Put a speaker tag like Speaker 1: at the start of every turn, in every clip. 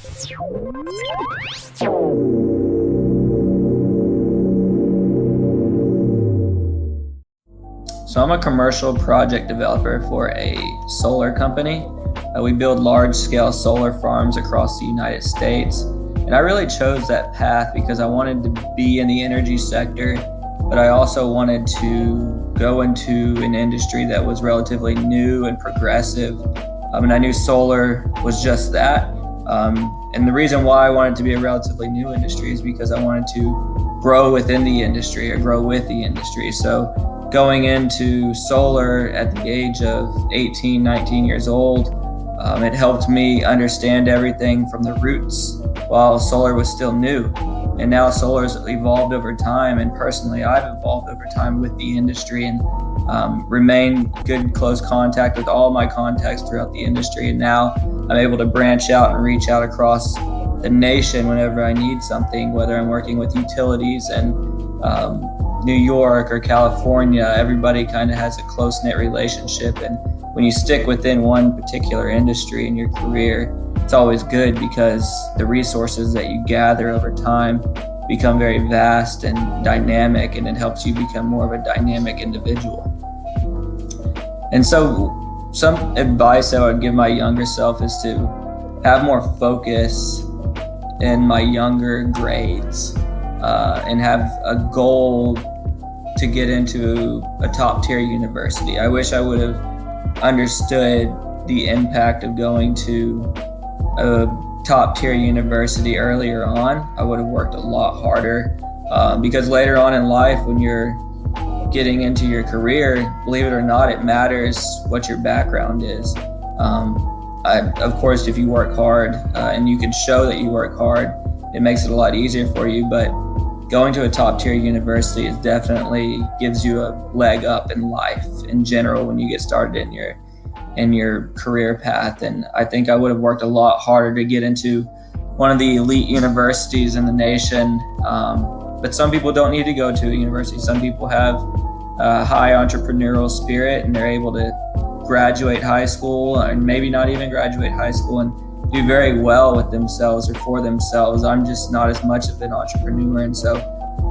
Speaker 1: So I'm a commercial project developer for a solar company. We build large-scale solar farms across the United States. And I really chose that path because I wanted to be in the energy sector, but I also wanted to go into an industry that was relatively new and progressive. And I knew solar was just that. And the reason why I wanted to be a relatively new industry is because I wanted to grow within the industry or grow with the industry. So going into solar at the age of 18, 19 years old, it helped me understand everything from the roots while solar was still new. And now solar's evolved over time, and personally I've evolved over time with the industry and remain good close contact with all my contacts throughout the industry. And now I'm able to branch out and reach out across the nation whenever I need something, whether I'm working with utilities and New York or California. Everybody kind of has a close-knit relationship, and when you stick within one particular industry in your career, it's always good because the resources that you gather over time become very vast and dynamic, and it helps you become more of a dynamic individual. And so some advice I would give my younger self is to have more focus in my younger grades and have a goal to get into a top tier university. I wish I would have understood the impact of going to a top tier university earlier on. I would have worked a lot harder because later on in life, when you're getting into your career, believe it or not, it matters what your background is. Of course, if you work hard and you can show that you work hard, it makes it a lot easier for you. But going to a top tier university is definitely gives you a leg up in life in general when you get started in your career path. And I think I would have worked a lot harder to get into one of the elite universities in the nation. But some people don't need to go to a university. Some people have a high entrepreneurial spirit and they're able to graduate high school and maybe not even graduate high school and do very well with themselves or for themselves. I'm just not as much of an entrepreneur. And so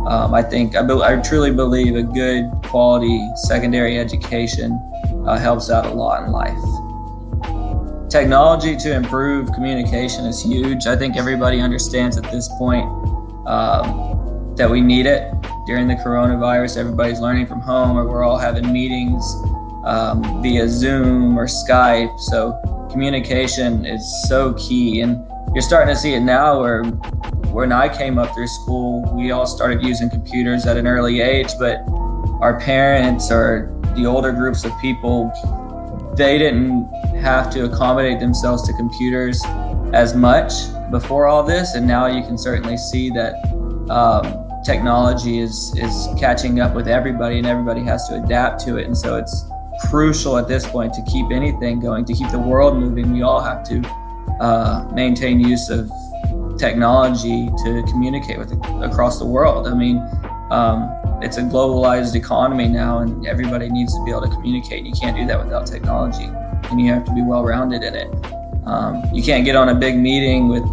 Speaker 1: I truly believe a good quality secondary education helps out a lot in life. Technology to improve communication is huge. I think everybody understands at this point that we need it. During the coronavirus, everybody's learning from home, or we're all having meetings via Zoom or Skype. So communication is so key, and you're starting to see it now where when I came up through school, we all started using computers at an early age, but our parents or the older groups of people, they didn't have to accommodate themselves to computers as much before all this, and now you can certainly see that technology is catching up with everybody, and everybody has to adapt to it. And so it's crucial at this point to keep anything going, to keep the world moving. We all have to maintain use of technology to communicate with across the world. I mean, it's a globalized economy now, and everybody needs to be able to communicate. You can't do that without technology, and you have to be well-rounded in it. You can't get on a big meeting with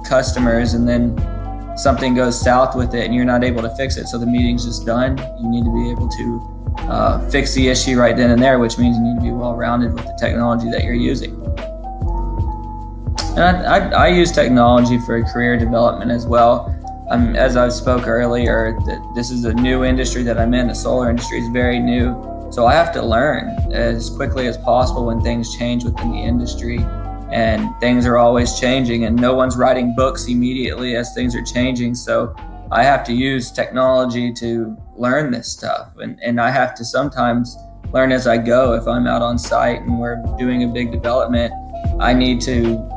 Speaker 1: customers and then something goes south with it and you're not able to fix it, so the meeting's just done. You need to be able to fix the issue right then and there, which means you need to be well-rounded with the technology that you're using. And I use technology for career development as well. As I spoke earlier, that this is a new industry that I'm in. The solar industry is very new, so I have to learn as quickly as possible when things change within the industry. And things are always changing, and no one's writing books immediately as things are changing. So I have to use technology to learn this stuff. And I have to sometimes learn as I go. If I'm out on site and we're doing a big development, I need to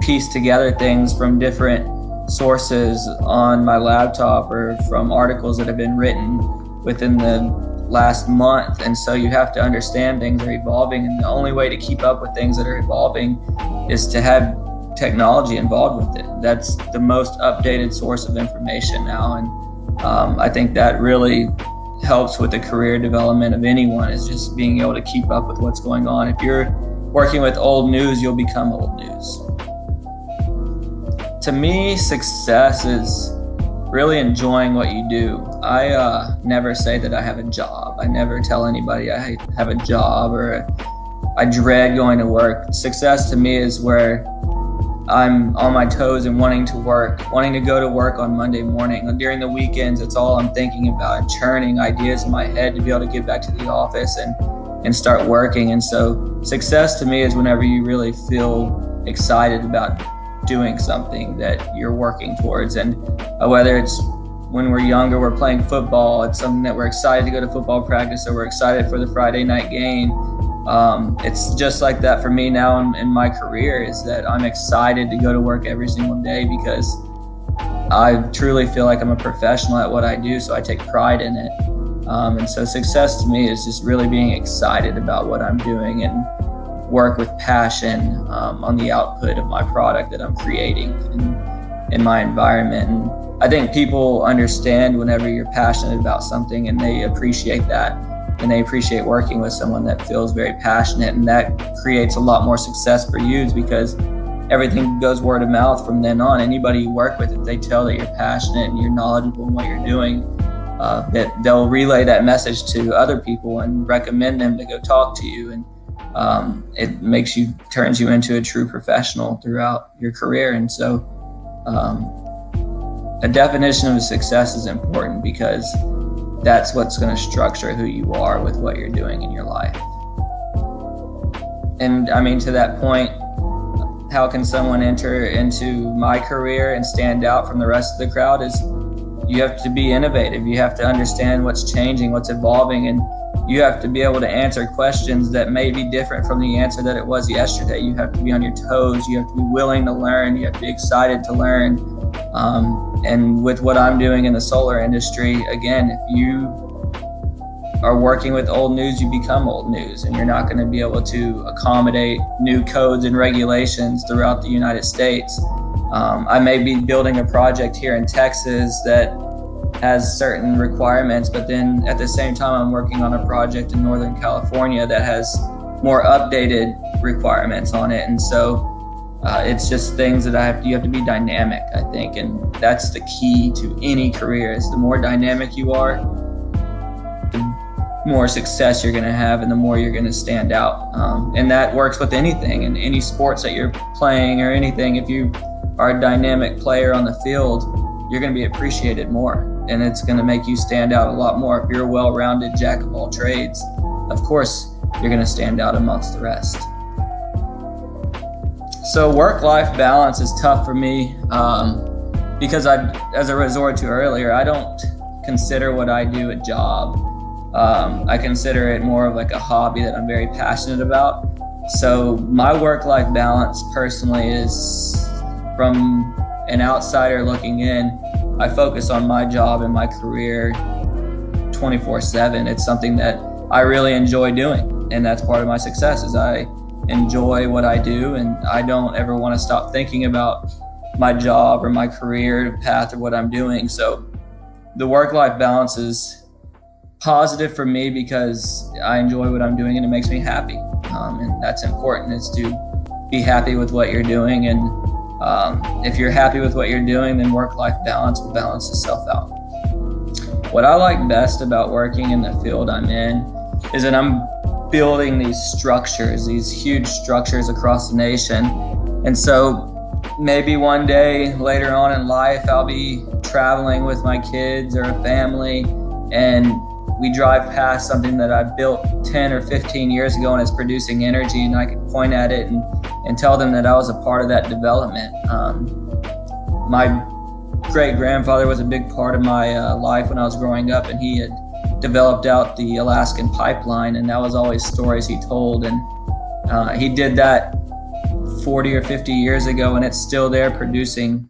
Speaker 1: piece together things from different sources on my laptop or from articles that have been written within the last month. And so you have to understand things are evolving, and the only way to keep up with things that are evolving is to have technology involved with it. That's the most updated source of information now, and I think that really helps with the career development of anyone, is just being able to keep up with what's going on. If you're working with old news, you'll become old news. To me, success is really enjoying what you do. I never say that I have a job. I never tell anybody I have a job or I dread going to work. Success to me is where I'm on my toes and wanting to go to work on Monday morning. During the weekends, it's all I'm thinking about, and churning ideas in my head to be able to get back to the office and start working. And so success to me is whenever you really feel excited about doing something that you're working towards. And whether it's when we're younger, we're playing football, it's something that we're excited to go to football practice, or we're excited for the Friday night game. It's just like that for me now in my career, is that I'm excited to go to work every single day because I truly feel like I'm a professional at what I do, so I take pride in it. And so success to me is just really being excited about what I'm doing and work with passion on the output of my product that I'm creating in my environment. And I think people understand whenever you're passionate about something, and they appreciate that, and they appreciate working with someone that feels very passionate, and that creates a lot more success for you because everything goes word of mouth from then on. Anybody you work with, if they tell that you're passionate and you're knowledgeable in what you're doing, that they'll relay that message to other people and recommend them to go talk to you. And it turns you into a true professional throughout your career. And so a definition of success is important because that's what's going to structure who you are with what you're doing in your life. And I mean, to that point, how can someone enter into my career and stand out from the rest of the crowd is you have to be innovative. You have to understand what's changing, what's evolving, and you have to be able to answer questions that may be different from the answer that it was yesterday. You have to be on your toes. You have to be willing to learn. You have to be excited to learn. And with what I'm doing in the solar industry, again, if you are working with old news, you become old news, and you're not going to be able to accommodate new codes and regulations throughout the United States. I may be building a project here in Texas that has certain requirements, but then at the same time, I'm working on a project in Northern California that has more updated requirements on it. And so it's just things that you have to be dynamic, I think. And that's the key to any career, is the more dynamic you are, the more success you're going to have and the more you're going to stand out. And that works with anything, in any sports that you're playing or anything. If you are a dynamic player on the field, you're going to be appreciated more, and it's going to make you stand out a lot more. If you're a well-rounded jack of all trades, of course, you're going to stand out amongst the rest. So work-life balance is tough for me because as I resorted to earlier, I don't consider what I do a job. I consider it more of like a hobby that I'm very passionate about. So my work-life balance personally is, from an outsider looking in, I focus on my job and my career 24/7. It's something that I really enjoy doing, and that's part of my success, is I enjoy what I do, and I don't ever want to stop thinking about my job or my career path or what I'm doing. So the work-life balance is positive for me because I enjoy what I'm doing and it makes me happy. And that's important, is to be happy with what you're doing. And if you're happy with what you're doing, then work-life balance will balance itself out. What I like best about working in the field I'm in is that I'm building these structures, these huge structures across the nation. And so maybe one day later on in life, I'll be traveling with my kids or a family, and we drive past something that I built 10 or 15 years ago and it's producing energy, and I can point at it and tell them that I was a part of that development. My great-grandfather was a big part of my life when I was growing up, and he had developed out the Alaskan pipeline, and that was always stories he told. And he did that 40 or 50 years ago, and it's still there producing